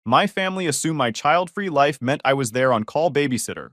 My family assumed my child-free life meant I was there on call babysitter.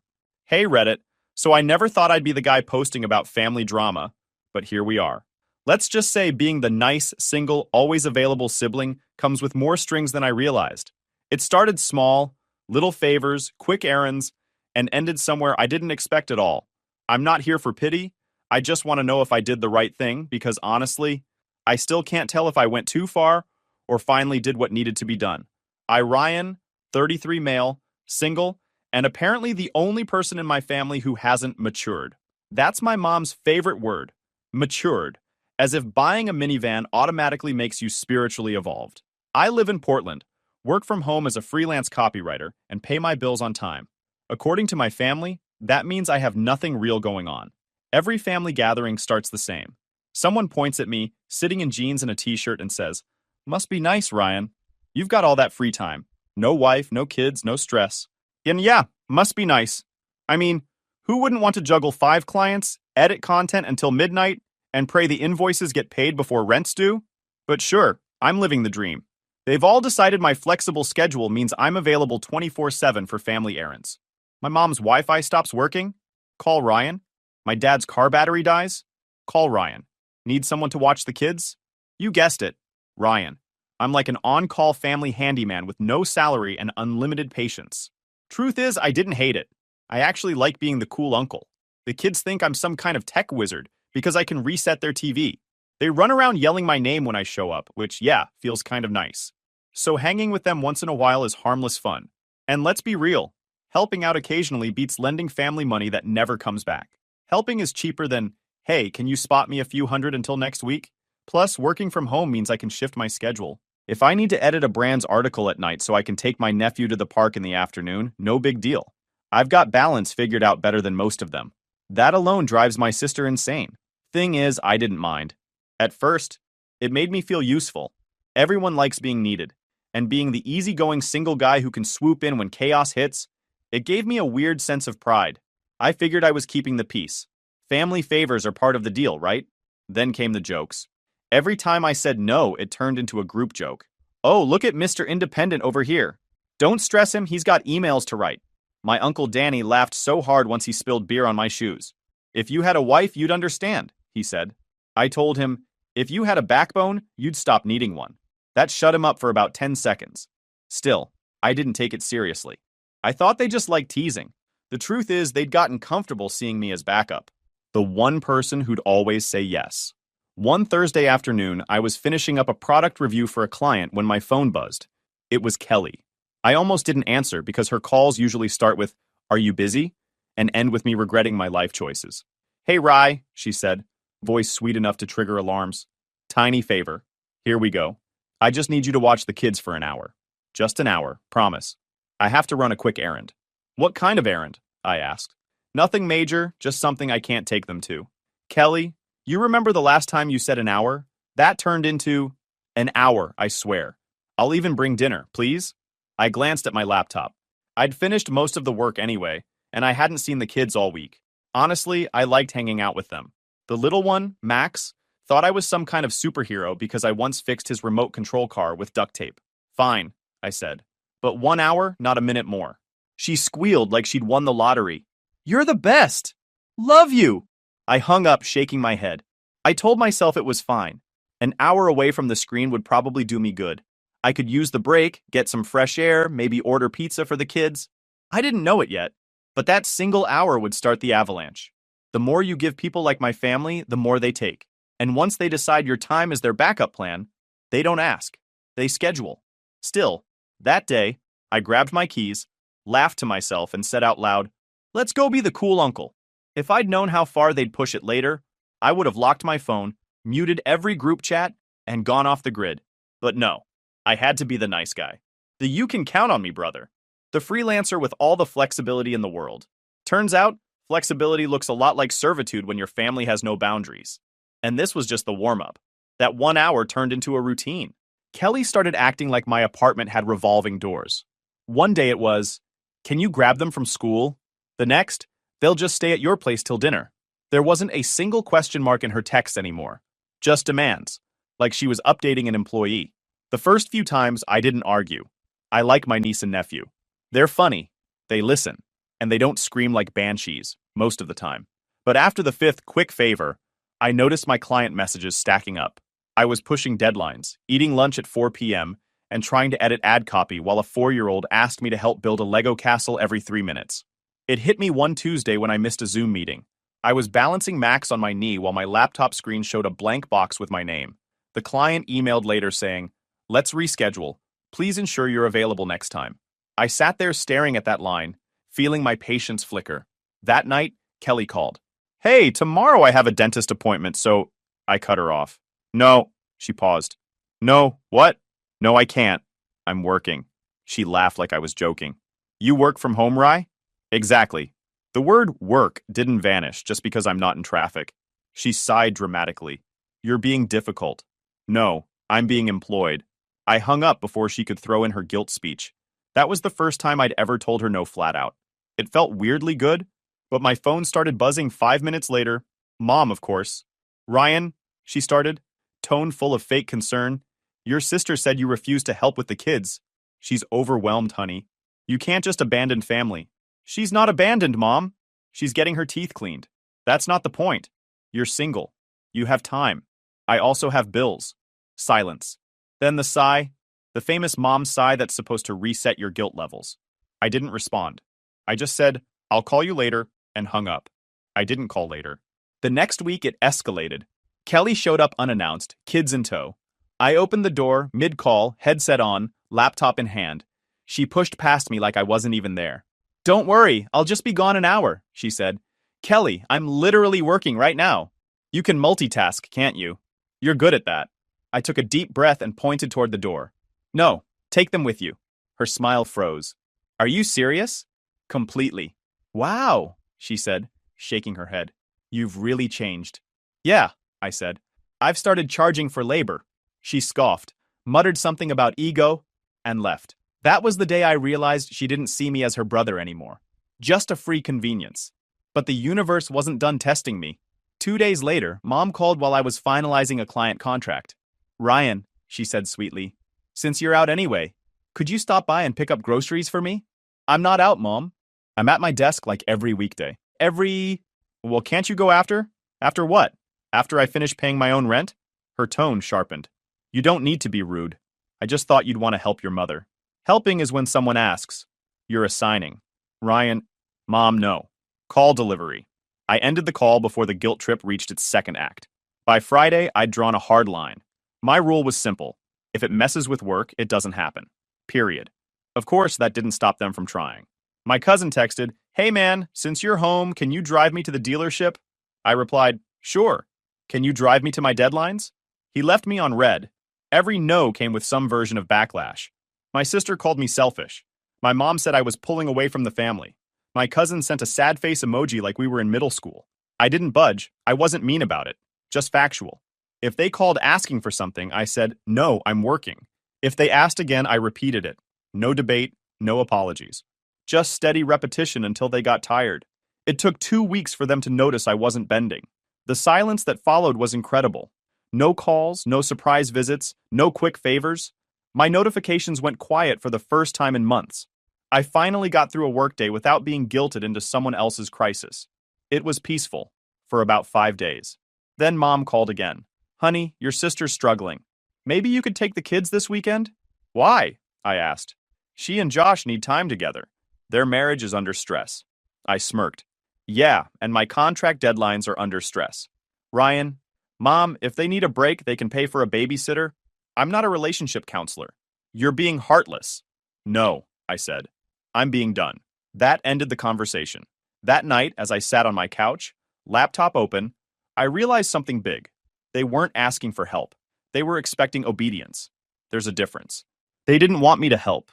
Hey Reddit, so I never thought I'd be the guy posting about family drama, but here we are. Let's just say being the nice, single, always available sibling comes with more strings than I realized. It started small, little favors, quick errands, and ended somewhere I didn't expect at all. I'm not here for pity. I just want to know if I did the right thing because honestly, I still can't tell if I went too far or finally did what needed to be done. Ryan, 33 male, single, and apparently the only person in my family who hasn't matured. That's my mom's favorite word, matured, as if buying a minivan automatically makes you spiritually evolved. I live in Portland, work from home as a freelance copywriter, and pay my bills on time. According to my family, that means I have nothing real going on. Every family gathering starts the same. Someone points at me, sitting in jeans and a t-shirt, and says, "Must be nice, Ryan. You've got all that free time. No wife, no kids, no stress." And yeah, must be nice. I mean, who wouldn't want to juggle 5 clients, edit content until midnight, and pray the invoices get paid before rent's due? But sure, I'm living the dream. They've all decided my flexible schedule means I'm available 24/7 for family errands. My mom's Wi-Fi stops working? Call Ryan. My dad's car battery dies? Call Ryan. Need someone to watch the kids? You guessed it, Ryan. I'm like an on-call family handyman with no salary and unlimited patience. Truth is, I didn't hate it. I actually like being the cool uncle. The kids think I'm some kind of tech wizard because I can reset their TV. They run around yelling my name when I show up, which, yeah, feels kind of nice. So hanging with them once in a while is harmless fun. And let's be real, helping out occasionally beats lending family money that never comes back. Helping is cheaper than, "Hey, can you spot me a few hundred until next week?" Plus, working from home means I can shift my schedule. If I need to edit a brand's article at night so I can take my nephew to the park in the afternoon, no big deal. I've got balance figured out better than most of them. That alone drives my sister insane. Thing is, I didn't mind. At first, it made me feel useful. Everyone likes being needed. And being the easygoing single guy who can swoop in when chaos hits, it gave me a weird sense of pride. I figured I was keeping the peace. Family favors are part of the deal, right? Then came the jokes. Every time I said no, it turned into a group joke. "Oh, look at Mr. Independent over here. Don't stress him, he's got emails to write." My Uncle Danny laughed so hard once he spilled beer on my shoes. "If you had a wife, you'd understand," he said. I told him, "If you had a backbone, you'd stop needing one." That shut him up for about 10 seconds. Still, I didn't take it seriously. I thought they just liked teasing. The truth is, they'd gotten comfortable seeing me as backup. The one person who'd always say yes. One Thursday afternoon, I was finishing up a product review for a client when my phone buzzed. It was Kelly. I almost didn't answer because her calls usually start with, "Are you busy?" and end with me regretting my life choices. "Hey, Rye," she said, voice sweet enough to trigger alarms. "Tiny favor. Here we go. I just need you to watch the kids for an hour. Just an hour, promise. I have to run a quick errand." "What kind of errand?" I asked. "Nothing major, just something I can't take them to." "Kelly, you remember the last time you said an hour? That turned into an hour, I swear. I'll even bring dinner, please." I glanced at my laptop. I'd finished most of the work anyway, and I hadn't seen the kids all week. Honestly, I liked hanging out with them. The little one, Max, thought I was some kind of superhero because I once fixed his remote control car with duct tape. "Fine," I said. "But 1 hour, not a minute more." She squealed like she'd won the lottery. "You're the best! Love you!" I hung up, shaking my head. I told myself it was fine. An hour away from the screen would probably do me good. I could use the break, get some fresh air, maybe order pizza for the kids. I didn't know it yet, but that single hour would start the avalanche. The more you give people like my family, the more they take. And once they decide your time is their backup plan, they don't ask. They schedule. Still, that day, I grabbed my keys, laughed to myself, and said out loud, "Let's go be the cool uncle." If I'd known how far they'd push it later, I would have locked my phone, muted every group chat, and gone off the grid. But no, I had to be the nice guy. The "you can count on me, brother." The freelancer with all the flexibility in the world. Turns out, flexibility looks a lot like servitude when your family has no boundaries. And this was just the warm-up. That 1 hour turned into a routine. Kelly started acting like my apartment had revolving doors. One day it was, "Can you grab them from school?" The next, "They'll just stay at your place till dinner." There wasn't a single question mark in her texts anymore. Just demands, like she was updating an employee. The first few times, I didn't argue. I like my niece and nephew. They're funny, they listen, and they don't scream like banshees, most of the time. But after the fifth quick favor, I noticed my client messages stacking up. I was pushing deadlines, eating lunch at 4 p.m., and trying to edit ad copy while a 4-year-old asked me to help build a Lego castle every 3 minutes. It hit me one Tuesday when I missed a Zoom meeting. I was balancing Max on my knee while my laptop screen showed a blank box with my name. The client emailed later saying, "Let's reschedule. Please ensure you're available next time." I sat there staring at that line, feeling my patience flicker. That night, Kelly called. "Hey, tomorrow I have a dentist appointment, so—" I cut her off. "No," she paused. "No, what?" "No, I can't. I'm working." She laughed like I was joking. "You work from home, Rye?" "Exactly." The word work didn't vanish just because I'm not in traffic. She sighed dramatically. "You're being difficult." "No, I'm being employed." I hung up before she could throw in her guilt speech. That was the first time I'd ever told her no flat out. It felt weirdly good, but my phone started buzzing 5 minutes later. Mom, of course. "Ryan," she started, tone full of fake concern. "Your sister said you refused to help with the kids." "She's overwhelmed, honey. You can't just abandon family." "She's not abandoned, Mom. She's getting her teeth cleaned." "That's not the point. You're single. You have time. I also have bills." Silence. Then the sigh, the famous mom sigh that's supposed to reset your guilt levels. I didn't respond. I just said, "I'll call you later," and hung up. I didn't call later. The next week it escalated. Kelly showed up unannounced, kids in tow. I opened the door, mid-call, headset on, laptop in hand. She pushed past me like I wasn't even there. "Don't worry, I'll just be gone an hour," she said. "Kelly, I'm literally working right now." "You can multitask, can't you?" "You're good at that." I took a deep breath and pointed toward the door. "No, take them with you." Her smile froze. "Are you serious?" "Completely." "Wow," she said, shaking her head. "You've really changed." "Yeah," I said. "I've started charging for labor." She scoffed, muttered something about ego, and left. That was the day I realized she didn't see me as her brother anymore. Just a free convenience. But the universe wasn't done testing me. 2 days later, Mom called while I was finalizing a client contract. "Ryan," she said sweetly, "since you're out anyway, could you stop by and pick up groceries for me?" "I'm not out, Mom. I'm at my desk like every weekday." Well, can't you go after?" "After what? After I finish paying my own rent?" Her tone sharpened. "You don't need to be rude. I just thought you'd want to help your mother." Helping is when someone asks. You're assigning. "Ryan." "Mom, no. Call delivery." I ended the call before the guilt trip reached its second act. By Friday, I'd drawn a hard line. My rule was simple. If it messes with work, it doesn't happen. Period. Of course, that didn't stop them from trying. My cousin texted, "Hey man, since you're home, can you drive me to the dealership?" I replied, "Sure." "Can you drive me to my deadlines?" He left me on red. Every no came with some version of backlash. My sister called me selfish. My mom said I was pulling away from the family. My cousin sent a sad face emoji like we were in middle school. I didn't budge. I wasn't mean about it. Just factual. If they called asking for something, I said, "No, I'm working." If they asked again, I repeated it. No debate, no apologies. Just steady repetition until they got tired. It took 2 weeks for them to notice I wasn't bending. The silence that followed was incredible. No calls, no surprise visits, no quick favors. My notifications went quiet for the first time in months. I finally got through a workday without being guilted into someone else's crisis. It was peaceful, for about 5 days. Then Mom called again. "Honey, your sister's struggling. Maybe you could take the kids this weekend?" "Why?" I asked. "She and Josh need time together. Their marriage is under stress." I smirked. "Yeah, and my contract deadlines are under stress." "Ryan, Mom, if they need a break, they can pay for a babysitter." "I'm not a relationship counselor." "You're being heartless." "No," I said. "I'm being done." That ended the conversation. That night, as I sat on my couch, laptop open, I realized something big. They weren't asking for help. They were expecting obedience. There's a difference. They didn't want me to help.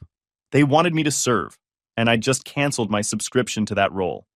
They wanted me to serve, and I just canceled my subscription to that role.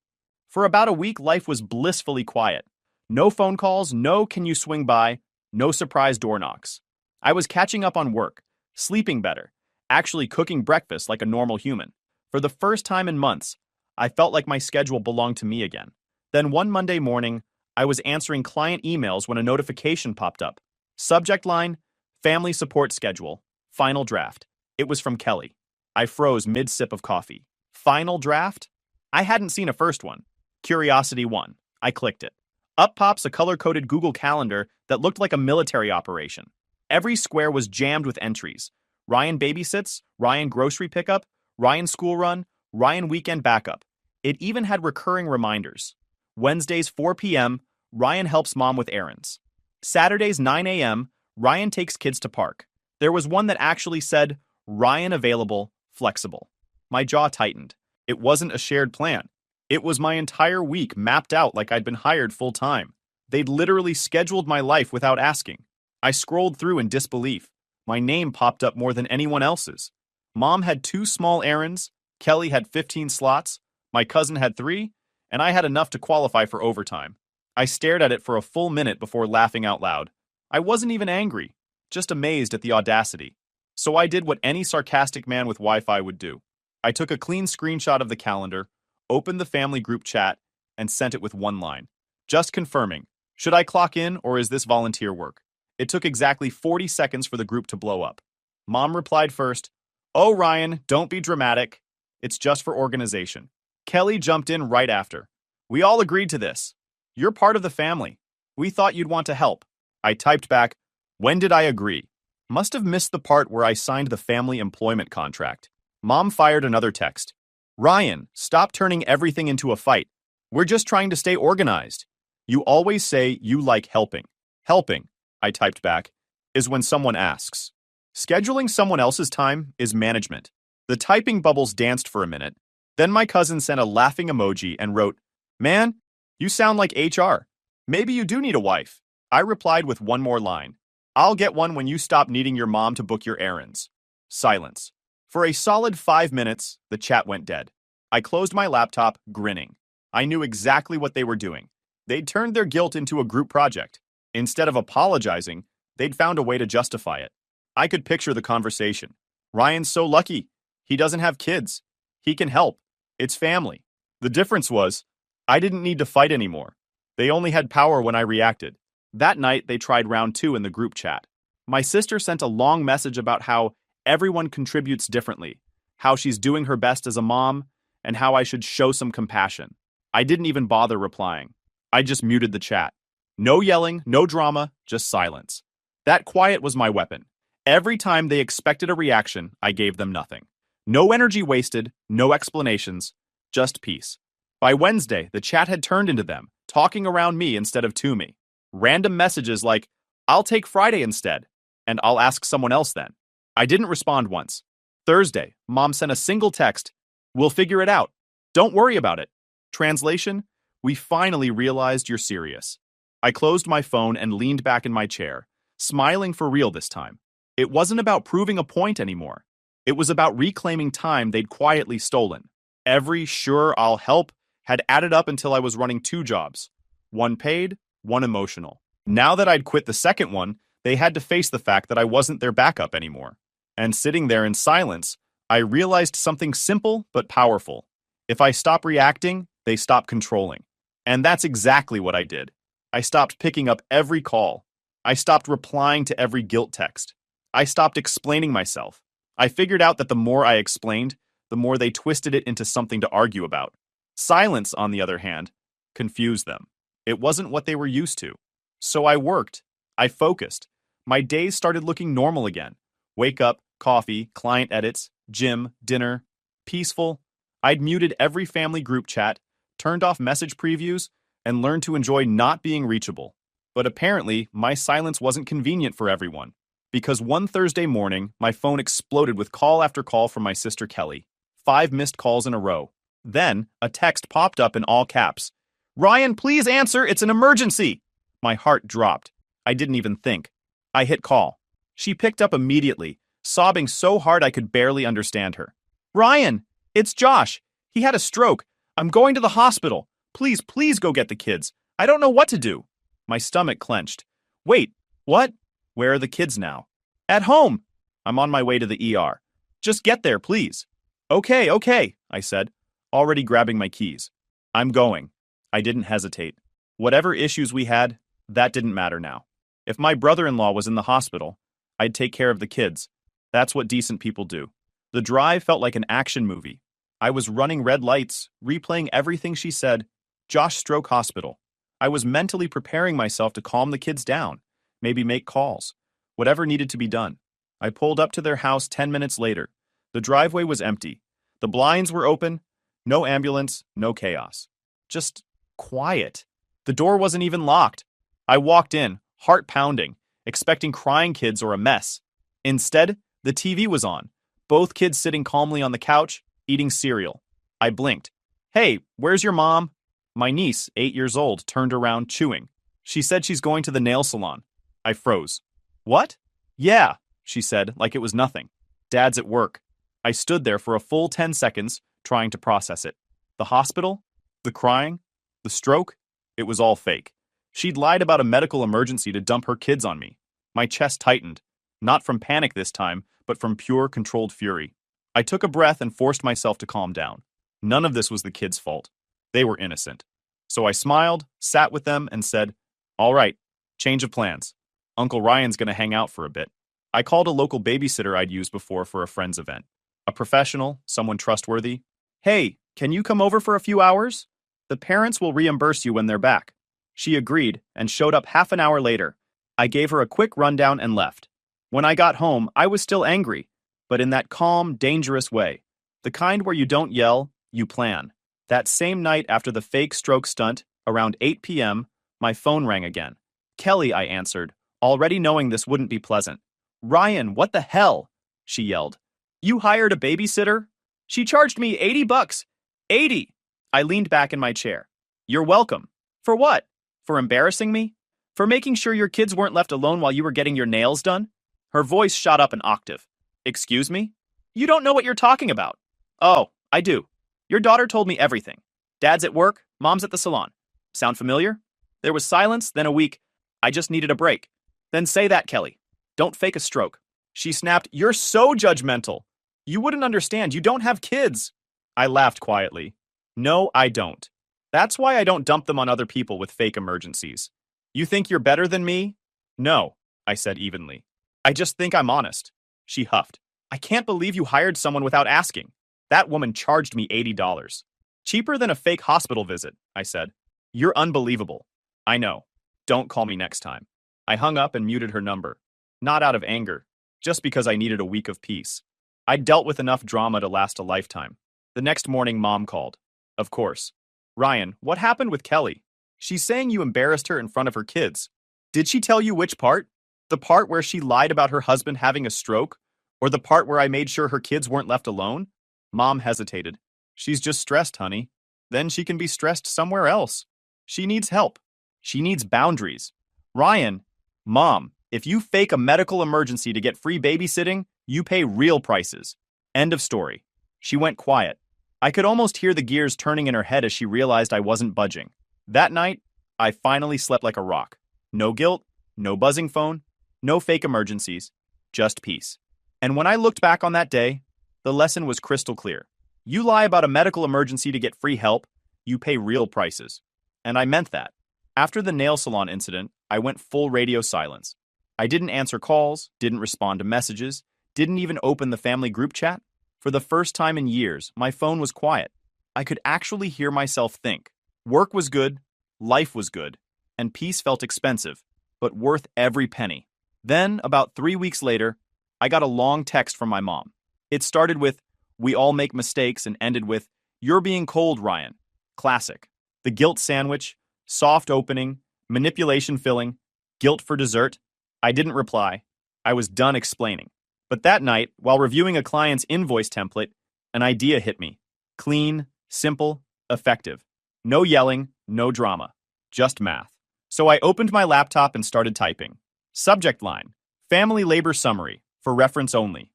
For about a week, life was blissfully quiet. No phone calls, no "can you swing by," no surprise door knocks. I was catching up on work, sleeping better, actually cooking breakfast like a normal human. For the first time in months, I felt like my schedule belonged to me again. Then one Monday morning, I was answering client emails when a notification popped up. Subject line, "Family support schedule, final draft." It was from Kelly. I froze mid-sip of coffee. Final draft? I hadn't seen a first one. Curiosity won. I clicked it. Up pops a color-coded Google Calendar that looked like a military operation. Every square was jammed with entries. Ryan babysits, Ryan grocery pickup, Ryan school run, Ryan weekend backup. It even had recurring reminders. Wednesdays 4 p.m., Ryan helps mom with errands. Saturdays 9 a.m., Ryan takes kids to park. There was one that actually said, Ryan available, flexible. My jaw tightened. It wasn't a shared plan. It was my entire week mapped out like I'd been hired full-time. They'd literally scheduled my life without asking. I scrolled through in disbelief. My name popped up more than anyone else's. Mom had 2 small errands, Kelly had 15 slots, my cousin had 3, and I had enough to qualify for overtime. I stared at it for a full minute before laughing out loud. I wasn't even angry, just amazed at the audacity. So I did what any sarcastic man with Wi-Fi would do. I took a clean screenshot of the calendar, opened the family group chat, and sent it with one line. Just confirming, should I clock in or is this volunteer work? It took exactly 40 seconds for the group to blow up. Mom replied first, "Oh, Ryan, don't be dramatic. It's just for organization." Kelly jumped in right after. "We all agreed to this. You're part of the family. We thought you'd want to help." I typed back, "When did I agree?" Must have missed the part where I signed the family employment contract. Mom fired another text. "Ryan, stop turning everything into a fight. We're just trying to stay organized. You always say you like helping. Helping," I typed back, "is when someone asks. Scheduling someone else's time is management." The typing bubbles danced for a minute. Then my cousin sent a laughing emoji and wrote, "Man, you sound like HR. Maybe you do need a wife." I replied with one more line. "I'll get one when you stop needing your mom to book your errands." Silence. For a solid 5 minutes, the chat went dead. I closed my laptop, grinning. I knew exactly what they were doing. They'd turned their guilt into a group project. Instead of apologizing, they'd found a way to justify it. I could picture the conversation. "Ryan's so lucky. He doesn't have kids. He can help. It's family." The difference was, I didn't need to fight anymore. They only had power when I reacted. That night, they tried round 2 in the group chat. My sister sent a long message about how everyone contributes differently, how she's doing her best as a mom, and how I should show some compassion. I didn't even bother replying. I just muted the chat. No yelling, no drama, just silence. That quiet was my weapon. Every time they expected a reaction, I gave them nothing. No energy wasted, no explanations, just peace. By Wednesday, the chat had turned into them, talking around me instead of to me. Random messages like, "I'll take Friday instead," and "I'll ask someone else then." I didn't respond once. Thursday, Mom sent a single text, "We'll figure it out. Don't worry about it." Translation, "We finally realized you're serious." I closed my phone and leaned back in my chair, smiling for real this time. It wasn't about proving a point anymore. It was about reclaiming time they'd quietly stolen. Every "sure, I'll help" had added up until I was running 2 jobs. One paid, one emotional. Now that I'd quit the second one, they had to face the fact that I wasn't their backup anymore. And sitting there in silence, I realized something simple but powerful. If I stop reacting, they stop controlling. And that's exactly what I did. I stopped picking up every call. I stopped replying to every guilt text. I stopped explaining myself. I figured out that the more I explained, the more they twisted it into something to argue about. Silence, on the other hand, confused them. It wasn't what they were used to. So I worked. I focused. My days started looking normal again. Wake up, coffee, client edits, gym, dinner. Peaceful. I'd muted every family group chat, turned off message previews, and learned to enjoy not being reachable. But apparently, my silence wasn't convenient for everyone. Because one Thursday morning, my phone exploded with call after call from my sister Kelly. 5 missed calls in a row. Then, a text popped up in all caps. "Ryan, please answer, it's an emergency!" My heart dropped. I didn't even think. I hit call. She picked up immediately, sobbing so hard I could barely understand her. "Ryan, it's Josh. He had a stroke. I'm going to the hospital. Please, please go get the kids. I don't know what to do." My stomach clenched. "Wait, what? Where are the kids now?" "At home." "I'm on my way to the ER. Just get there, please." Okay, I said, already grabbing my keys. "I'm going." I didn't hesitate. Whatever issues we had, that didn't matter now. If my brother-in-law was in the hospital, I'd take care of the kids. That's what decent people do. The drive felt like an action movie. I was running red lights, replaying everything she said. Josh Stroke Hospital. I was mentally preparing myself to calm the kids down, maybe make calls, whatever needed to be done. I pulled up to their house 10 minutes later. The driveway was empty. The blinds were open. No ambulance, no chaos. Just quiet. The door wasn't even locked. I walked in, heart pounding, expecting crying kids or a mess. Instead, the TV was on, both kids sitting calmly on the couch, eating cereal. I blinked. Hey, where's your mom? My niece, 8 years old, turned around, chewing. She said she's going to the nail salon. I froze. What? Yeah, she said, like it was nothing. Dad's at work. I stood there for a full 10 seconds, trying to process it. The hospital? The crying? The stroke? It was all fake. She'd lied about a medical emergency to dump her kids on me. My chest tightened, not from panic this time, but from pure, controlled fury. I took a breath and forced myself to calm down. None of this was the kids' fault. They were innocent. So I smiled, sat with them, and said, all right, change of plans. Uncle Ryan's going to hang out for a bit. I called a local babysitter I'd used before for a friend's event. A professional, someone trustworthy. Hey, can you come over for a few hours? The parents will reimburse you when they're back. She agreed and showed up half an hour later. I gave her a quick rundown and left. When I got home, I was still angry, but in that calm, dangerous way. The kind where you don't yell, you plan. That same night after the fake stroke stunt, around 8 p.m., my phone rang again. Kelly, I answered, already knowing this wouldn't be pleasant. Ryan, what the hell? She yelled. You hired a babysitter? She charged me $80. 80! I leaned back in my chair. You're welcome. For what? For embarrassing me? For making sure your kids weren't left alone while you were getting your nails done? Her voice shot up an octave. Excuse me? You don't know what you're talking about. Oh, I do. Your daughter told me everything. Dad's at work, mom's at the salon. Sound familiar? There was silence, then a week. I just needed a break. Then say that, Kelly. Don't fake a stroke. She snapped, You're so judgmental. You wouldn't understand. You don't have kids. I laughed quietly. No, I don't. That's why I don't dump them on other people with fake emergencies. You think you're better than me? No, I said evenly. I just think I'm honest. She huffed. I can't believe you hired someone without asking. That woman charged me $80. Cheaper than a fake hospital visit, I said. You're unbelievable. I know. Don't call me next time. I hung up and muted her number. Not out of anger, just because I needed a week of peace. I'd dealt with enough drama to last a lifetime. The next morning, Mom called. Of course. Ryan, what happened with Kelly? She's saying you embarrassed her in front of her kids. Did she tell you which part? The part where she lied about her husband having a stroke? Or the part where I made sure her kids weren't left alone? Mom hesitated. She's just stressed, honey. Then she can be stressed somewhere else. She needs help. She needs boundaries. Ryan, Mom, if you fake a medical emergency to get free babysitting, you pay real prices. End of story. She went quiet. I could almost hear the gears turning in her head as she realized I wasn't budging. That night, I finally slept like a rock. No guilt, no buzzing phone, no fake emergencies, just peace. And when I looked back on that day, the lesson was crystal clear. You lie about a medical emergency to get free help, you pay real prices. And I meant that. After the nail salon incident, I went full radio silence. I didn't answer calls, didn't respond to messages, didn't even open the family group chat. For the first time in years, my phone was quiet. I could actually hear myself think. Work was good, life was good, and peace felt expensive, but worth every penny. Then, about 3 weeks later, I got a long text from my mom. It started with, we all make mistakes, and ended with, you're being cold, Ryan. Classic. The guilt sandwich, soft opening, manipulation filling, guilt for dessert. I didn't reply. I was done explaining. But that night, while reviewing a client's invoice template, an idea hit me. Clean, simple, effective. No yelling, no drama. Just math. So I opened my laptop and started typing. Subject line, family labor summary, for reference only.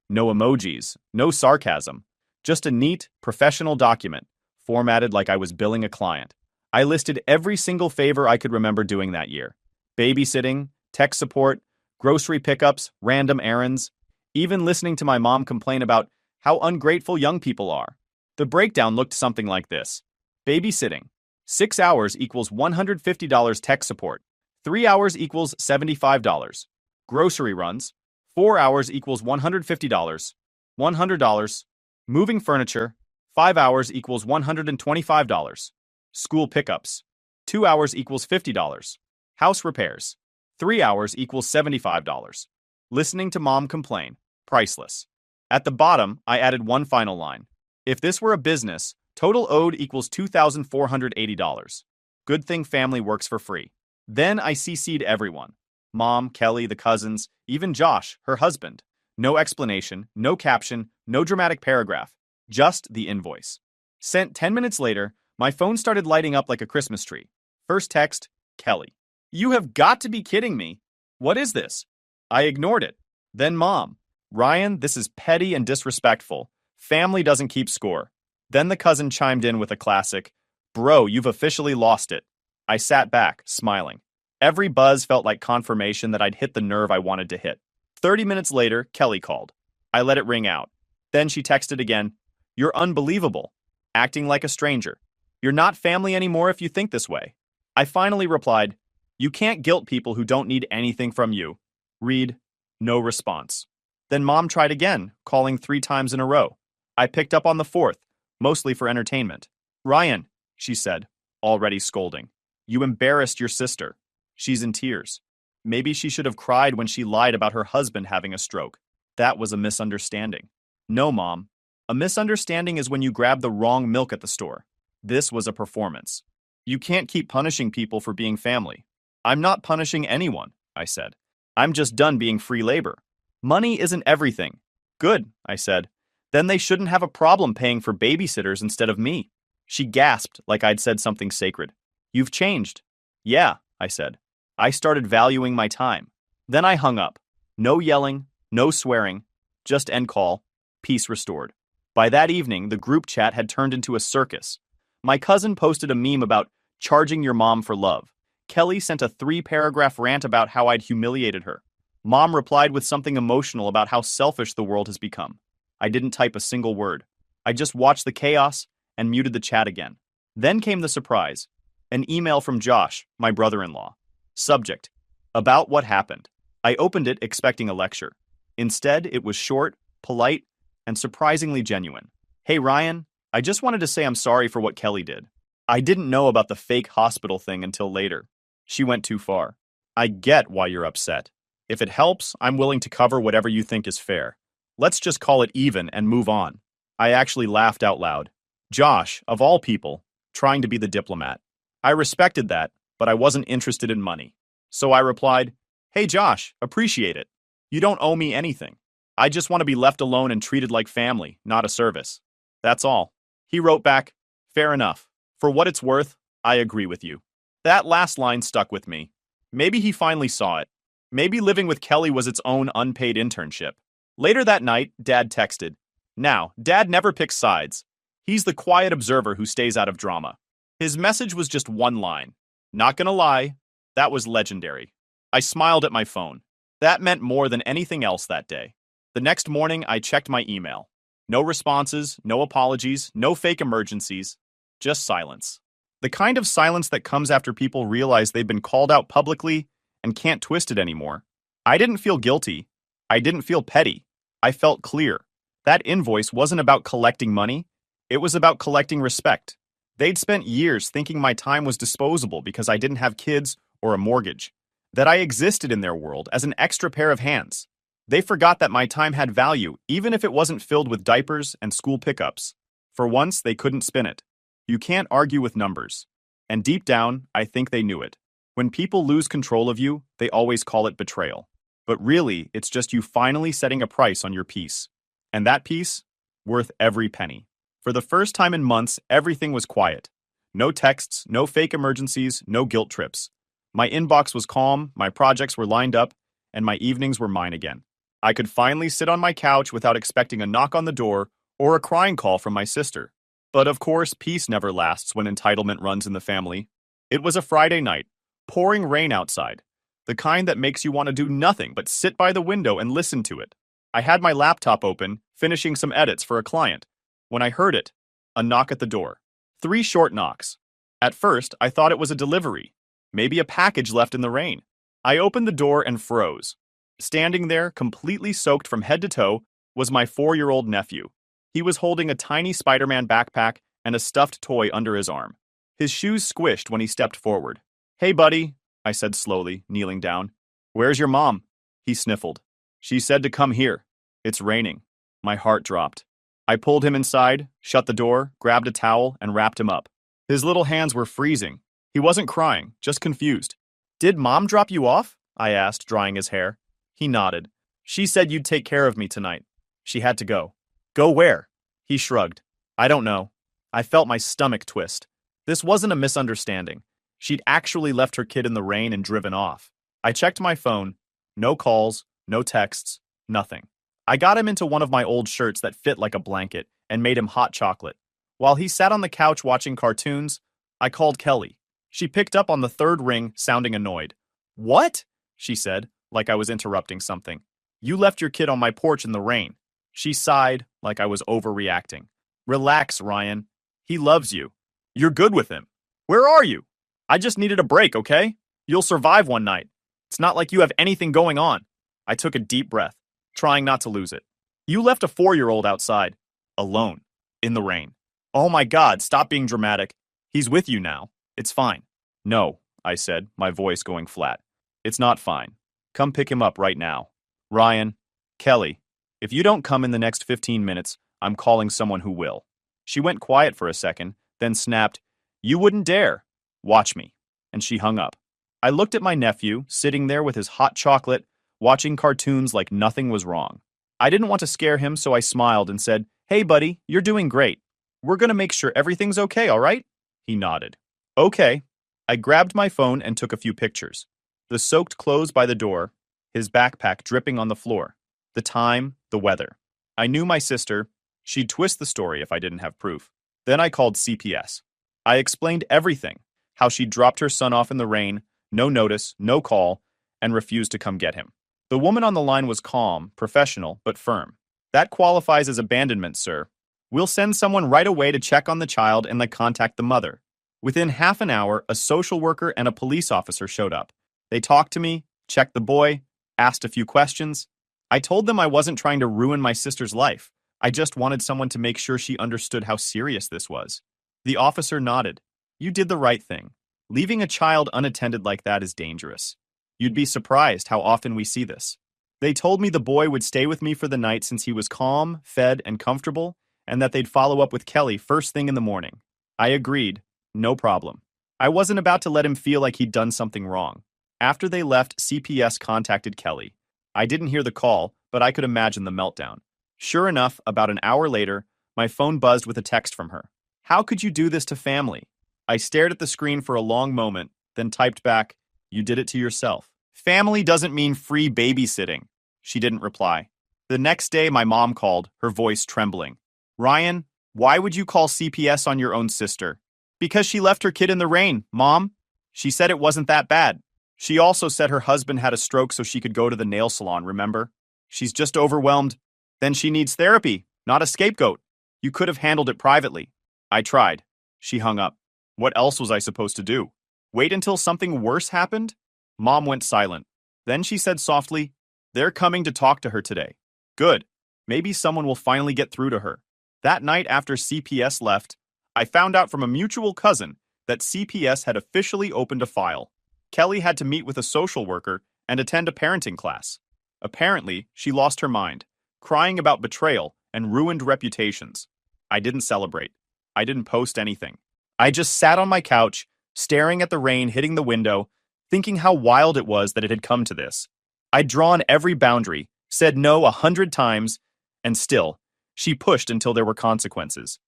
No emojis, no sarcasm. Just a neat, professional document, formatted like I was billing a client. I listed every single favor I could remember doing that year. Babysitting, tech support, grocery pickups, random errands, even listening to my mom complain about how ungrateful young people are. The breakdown looked something like this. Babysitting, 6 hours equals $150 tech support, 3 hours equals $75. Grocery runs, 4 hours equals $150, $100. Moving furniture, 5 hours equals $125. School pickups, 2 hours equals $50. House repairs, 3 hours equals $75. Listening to mom complain, priceless. At the bottom, I added one final line. If this were a business, total owed equals $2,480. Good thing family works for free. Then I CC'd everyone. Mom, Kelly, the cousins, even Josh, her husband. No explanation, no caption, no dramatic paragraph. Just the invoice. Sent 10 minutes later, my phone started lighting up like a Christmas tree. First text, Kelly. You have got to be kidding me. What is this? I ignored it. Then Mom. Ryan, this is petty and disrespectful. Family doesn't keep score. Then the cousin chimed in with a classic, Bro, you've officially lost it. I sat back, smiling. Every buzz felt like confirmation that I'd hit the nerve I wanted to hit. 30 minutes later, Kelly called. I let it ring out. Then she texted again, You're unbelievable. Acting like a stranger. You're not family anymore if you think this way. I finally replied, You can't guilt people who don't need anything from you. Read, no response. Then Mom tried again, calling 3 times in a row. I picked up on the 4th, mostly for entertainment. Ryan, she said, already scolding. You embarrassed your sister. She's in tears. Maybe she should have cried when she lied about her husband having a stroke. That was a misunderstanding. No, Mom. A misunderstanding is when you grab the wrong milk at the store. This was a performance. You can't keep punishing people for being family. I'm not punishing anyone, I said. I'm just done being free labor. Money isn't everything. Good, I said. Then they shouldn't have a problem paying for babysitters instead of me. She gasped like I'd said something sacred. You've changed. Yeah, I said. I started valuing my time. Then I hung up. No yelling, no swearing, just end call, peace restored. By that evening, the group chat had turned into a circus. My cousin posted a meme about charging your mom for love. Kelly sent a 3-paragraph rant about how I'd humiliated her. Mom replied with something emotional about how selfish the world has become. I didn't type a single word. I just watched the chaos and muted the chat again. Then came the surprise. An email from Josh, my brother-in-law. Subject, about what happened. I opened it expecting a lecture. Instead, it was short, polite, and surprisingly genuine. Hey Ryan, I just wanted to say I'm sorry for what Kelly did. I didn't know about the fake hospital thing until later. She went too far. I get why you're upset. If it helps, I'm willing to cover whatever you think is fair. Let's just call it even and move on. I actually laughed out loud. Josh, of all people, trying to be the diplomat. I respected that, but I wasn't interested in money. So I replied, Hey Josh, appreciate it. You don't owe me anything. I just want to be left alone and treated like family, not a service. That's all. He wrote back, Fair enough. For what it's worth, I agree with you. That last line stuck with me. Maybe he finally saw it. Maybe living with Kelly was its own unpaid internship. Later that night, Dad texted. Now, Dad never picks sides. He's the quiet observer who stays out of drama. His message was just one line. Not gonna lie, that was legendary. I smiled at my phone. That meant more than anything else that day. The next morning, I checked my email. No responses, no apologies, no fake emergencies, just silence. The kind of silence that comes after people realize they've been called out publicly and can't twist it anymore. I didn't feel guilty. I didn't feel petty. I felt clear. That invoice wasn't about collecting money. It was about collecting respect. They'd spent years thinking my time was disposable because I didn't have kids or a mortgage, that I existed in their world as an extra pair of hands. They forgot that my time had value, even if it wasn't filled with diapers and school pickups. For once, they couldn't spin it. You can't argue with numbers. And deep down, I think they knew it. When people lose control of you, they always call it betrayal. But really, it's just you finally setting a price on your peace. And that peace, worth every penny. For the first time in months, everything was quiet. No texts, no fake emergencies, no guilt trips. My inbox was calm, my projects were lined up, and my evenings were mine again. I could finally sit on my couch without expecting a knock on the door or a crying call from my sister. But of course, peace never lasts when entitlement runs in the family. It was a Friday night, pouring rain outside, the kind that makes you want to do nothing but sit by the window and listen to it. I had my laptop open, finishing some edits for a client, when I heard it, a knock at the door. 3 short knocks. At first, I thought it was a delivery, maybe a package left in the rain. I opened the door and froze. Standing there, completely soaked from head to toe, was my 4-year-old nephew. He was holding a tiny Spider-Man backpack and a stuffed toy under his arm. His shoes squished when he stepped forward. "Hey, buddy," I said slowly, kneeling down. "Where's your mom?" He sniffled. "She said to come here. It's raining." My heart dropped. I pulled him inside, shut the door, grabbed a towel, and wrapped him up. His little hands were freezing. He wasn't crying, just confused. "Did Mom drop you off?" I asked, drying his hair. He nodded. "She said you'd take care of me tonight. She had to go." "Go where?" He shrugged. "I don't know." I felt my stomach twist. This wasn't a misunderstanding. She'd actually left her kid in the rain and driven off. I checked my phone. No calls, no texts, nothing. I got him into one of my old shirts that fit like a blanket and made him hot chocolate. While he sat on the couch watching cartoons, I called Kelly. She picked up on the third ring, sounding annoyed. "What?" she said, like I was interrupting something. "You left your kid on my porch in the rain." She sighed, like I was overreacting. "Relax, Ryan. He loves you. You're good with him. Where are you? I just needed a break, okay? You'll survive one night. It's not like you have anything going on." I took a deep breath, trying not to lose it. "You left a 4-year-old outside, alone, in the rain. Oh my God, stop being dramatic. He's with you now. It's fine." "No," I said, my voice going flat. "It's not fine. Come pick him up right now. Ryan, Kelly, if you don't come in the next 15 minutes, I'm calling someone who will." She went quiet for a second, then snapped, "You wouldn't dare. Watch me." And she hung up. I looked at my nephew, sitting there with his hot chocolate, watching cartoons like nothing was wrong. I didn't want to scare him, so I smiled and said, "Hey, buddy, you're doing great. We're going to make sure everything's okay, all right?" He nodded. "Okay." I grabbed my phone and took a few pictures. The soaked clothes by the door, his backpack dripping on the floor, the time, the weather. I knew my sister. She'd twist the story if I didn't have proof. Then I called CPS. I explained everything, how she dropped her son off in the rain, no notice, no call, and refused to come get him. The woman on the line was calm, professional, but firm. "That qualifies as abandonment, sir. We'll send someone right away to check on the child and then contact the mother." Within half an hour, a social worker and a police officer showed up. They talked to me, checked the boy, asked a few questions. I told them I wasn't trying to ruin my sister's life. I just wanted someone to make sure she understood how serious this was. The officer nodded. "You did the right thing. Leaving a child unattended like that is dangerous. You'd be surprised how often we see this." They told me the boy would stay with me for the night since he was calm, fed, and comfortable, and that they'd follow up with Kelly first thing in the morning. I agreed. No problem. I wasn't about to let him feel like he'd done something wrong. After they left, CPS contacted Kelly. I didn't hear the call, but I could imagine the meltdown. Sure enough, about an hour later, my phone buzzed with a text from her. "How could you do this to family?" I stared at the screen for a long moment, then typed back, "You did it to yourself." "Family doesn't mean free babysitting." She didn't reply. The next day, my mom called, her voice trembling. "Ryan, why would you call CPS on your own sister?" "Because she left her kid in the rain, Mom. She said it wasn't that bad. She also said her husband had a stroke so she could go to the nail salon, remember? She's just overwhelmed. Then she needs therapy, not a scapegoat. You could have handled it privately." I tried. She hung up. What else was I supposed to do? Wait until something worse happened? Mom went silent. Then she said softly, "They're coming to talk to her today." Good. Maybe someone will finally get through to her. That night after CPS left, I found out from a mutual cousin that CPS had officially opened a file. Kelly had to meet with a social worker and attend a parenting class. Apparently, she lost her mind, crying about betrayal and ruined reputations. I didn't celebrate. I didn't post anything. I just sat on my couch, staring at the rain hitting the window, thinking how wild it was that it had come to this. I'd drawn every boundary, said no 100 times, and still, she pushed until there were consequences.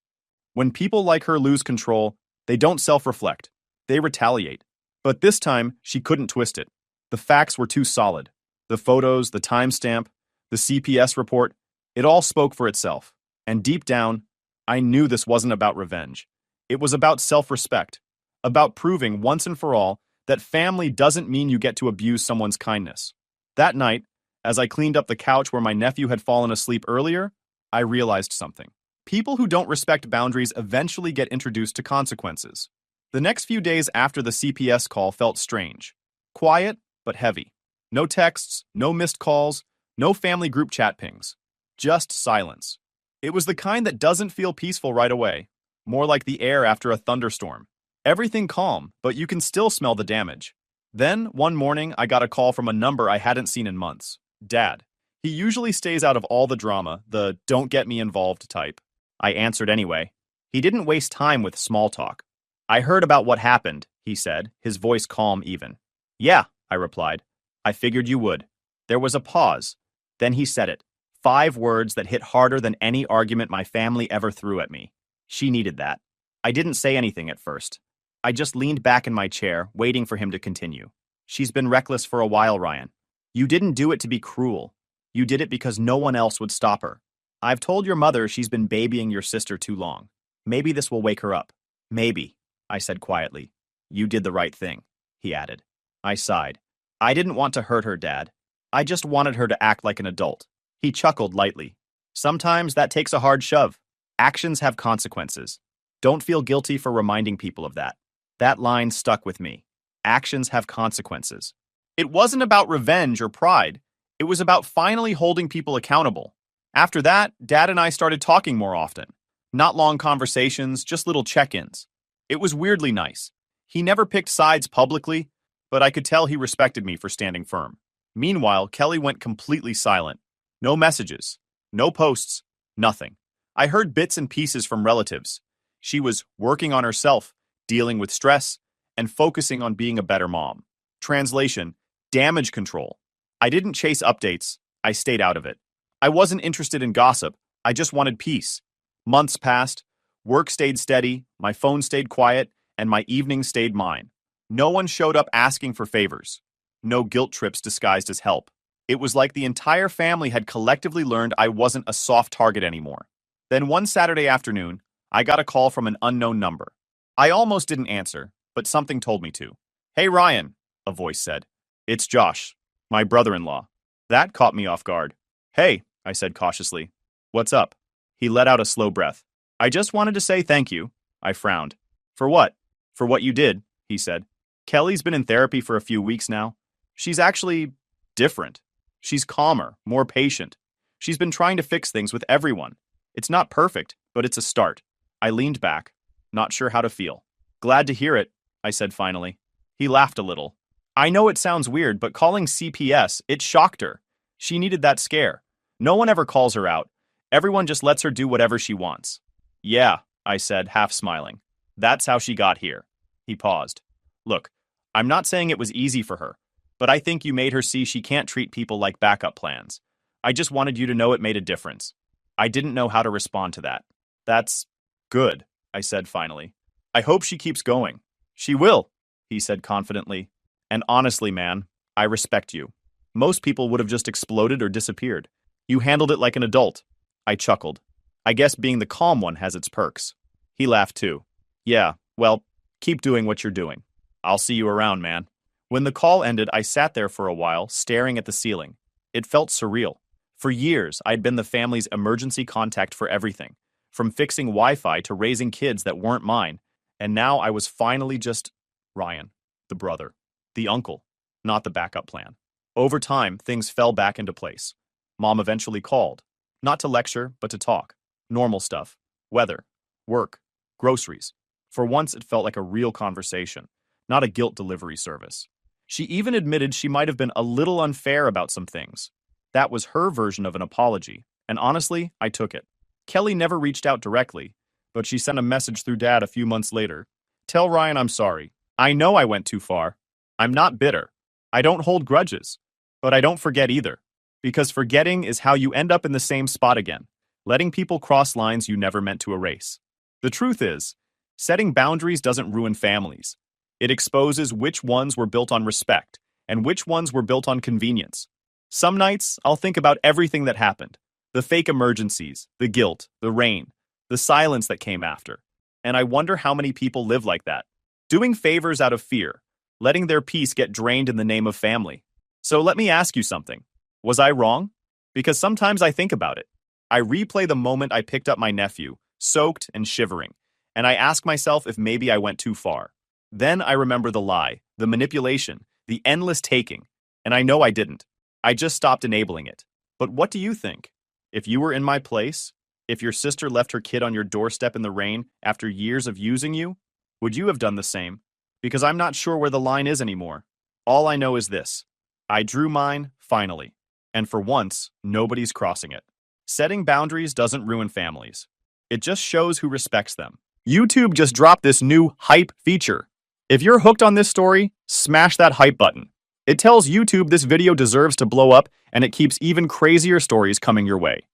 When people like her lose control, they don't self-reflect. They retaliate. But this time, she couldn't twist it. The facts were too solid. The photos, the timestamp, the CPS report, it all spoke for itself. And deep down, I knew this wasn't about revenge. It was about self-respect, about proving once and for all that family doesn't mean you get to abuse someone's kindness. That night, as I cleaned up the couch where my nephew had fallen asleep earlier, I realized something. People who don't respect boundaries eventually get introduced to consequences. The next few days after the CPS call felt strange. Quiet, but heavy. No texts, no missed calls, no family group chat pings. Just silence. It was the kind that doesn't feel peaceful right away, more like the air after a thunderstorm. Everything calm, but you can still smell the damage. Then, one morning, I got a call from a number I hadn't seen in months. Dad. He usually stays out of all the drama, the don't get me involved type. I answered anyway. He didn't waste time with small talk. I heard about what happened, he said, his voice calm even. Yeah, I replied. I figured you would. There was a pause. Then he said it. 5 words that hit harder than any argument my family ever threw at me. She needed that. I didn't say anything at first. I just leaned back in my chair, waiting for him to continue. She's been reckless for a while, Ryan. You didn't do it to be cruel. You did it because no one else would stop her. I've told your mother she's been babying your sister too long. Maybe this will wake her up. Maybe, I said quietly. You did the right thing, he added. I sighed. I didn't want to hurt her, Dad. I just wanted her to act like an adult. He chuckled lightly. Sometimes that takes a hard shove. Actions have consequences. Don't feel guilty for reminding people of that. That line stuck with me. Actions have consequences. It wasn't about revenge or pride. It was about finally holding people accountable. After that, Dad and I started talking more often. Not long conversations, just little check-ins. It was weirdly nice. He never picked sides publicly, but I could tell he respected me for standing firm. Meanwhile, Kelly went completely silent. No messages, no posts, nothing. I heard bits and pieces from relatives. She was working on herself, dealing with stress, and focusing on being a better mom. Translation: damage control. I didn't chase updates. I stayed out of it. I wasn't interested in gossip. I just wanted peace. Months passed. Work stayed steady, my phone stayed quiet, and my evenings stayed mine. No one showed up asking for favors. No guilt trips disguised as help. It was like the entire family had collectively learned I wasn't a soft target anymore. Then one Saturday afternoon, I got a call from an unknown number. I almost didn't answer, but something told me to. Hey Ryan, a voice said. It's Josh, my brother-in-law. That caught me off guard. Hey, I said cautiously. What's up? He let out a slow breath. I just wanted to say thank you. I frowned. For what? For what you did, he said. Kelly's been in therapy for a few weeks now. She's actually different. She's calmer, more patient. She's been trying to fix things with everyone. It's not perfect, but it's a start. I leaned back, not sure how to feel. Glad to hear it, I said finally. He laughed a little. I know it sounds weird, but calling CPS, it shocked her. She needed that scare. No one ever calls her out. Everyone just lets her do whatever she wants. Yeah, I said, half smiling. That's how she got here. He paused. Look, I'm not saying it was easy for her, but I think you made her see she can't treat people like backup plans. I just wanted you to know it made a difference. I didn't know how to respond to that. That's good, I said finally. I hope she keeps going. She will, he said confidently. And honestly, man, I respect you. Most people would have just exploded or disappeared. You handled it like an adult. I chuckled. I guess being the calm one has its perks. He laughed too. Yeah, well, keep doing what you're doing. I'll see you around, man. When the call ended, I sat there for a while, staring at the ceiling. It felt surreal. For years, I'd been the family's emergency contact for everything, from fixing Wi-Fi to raising kids that weren't mine, and now I was finally just Ryan, the brother, the uncle, not the backup plan. Over time, things fell back into place. Mom eventually called, not to lecture, but to talk. Normal stuff, weather, work, groceries. For once, it felt like a real conversation, not a guilt delivery service. She even admitted she might have been a little unfair about some things. That was her version of an apology, and honestly, I took it. Kelly never reached out directly, but she sent a message through Dad a few months later. Tell Ryan I'm sorry. I know I went too far. I'm not bitter. I don't hold grudges. But I don't forget either. Because forgetting is how you end up in the same spot again, letting people cross lines you never meant to erase. The truth is, setting boundaries doesn't ruin families. It exposes which ones were built on respect and which ones were built on convenience. Some nights, I'll think about everything that happened. The fake emergencies, the guilt, the rain, the silence that came after. And I wonder how many people live like that. Doing favors out of fear, letting their peace get drained in the name of family. So let me ask you something. Was I wrong? Because sometimes I think about it. I replay the moment I picked up my nephew, soaked and shivering, and I ask myself if maybe I went too far. Then I remember the lie, the manipulation, the endless taking, and I know I didn't. I just stopped enabling it. But what do you think? If you were in my place, if your sister left her kid on your doorstep in the rain after years of using you, would you have done the same? Because I'm not sure where the line is anymore. All I know is this. I drew mine, finally. And for once, nobody's crossing it. Setting boundaries doesn't ruin families. It just shows who respects them. YouTube just dropped this new hype feature. If you're hooked on this story, smash that hype button. It tells YouTube this video deserves to blow up, and it keeps even crazier stories coming your way.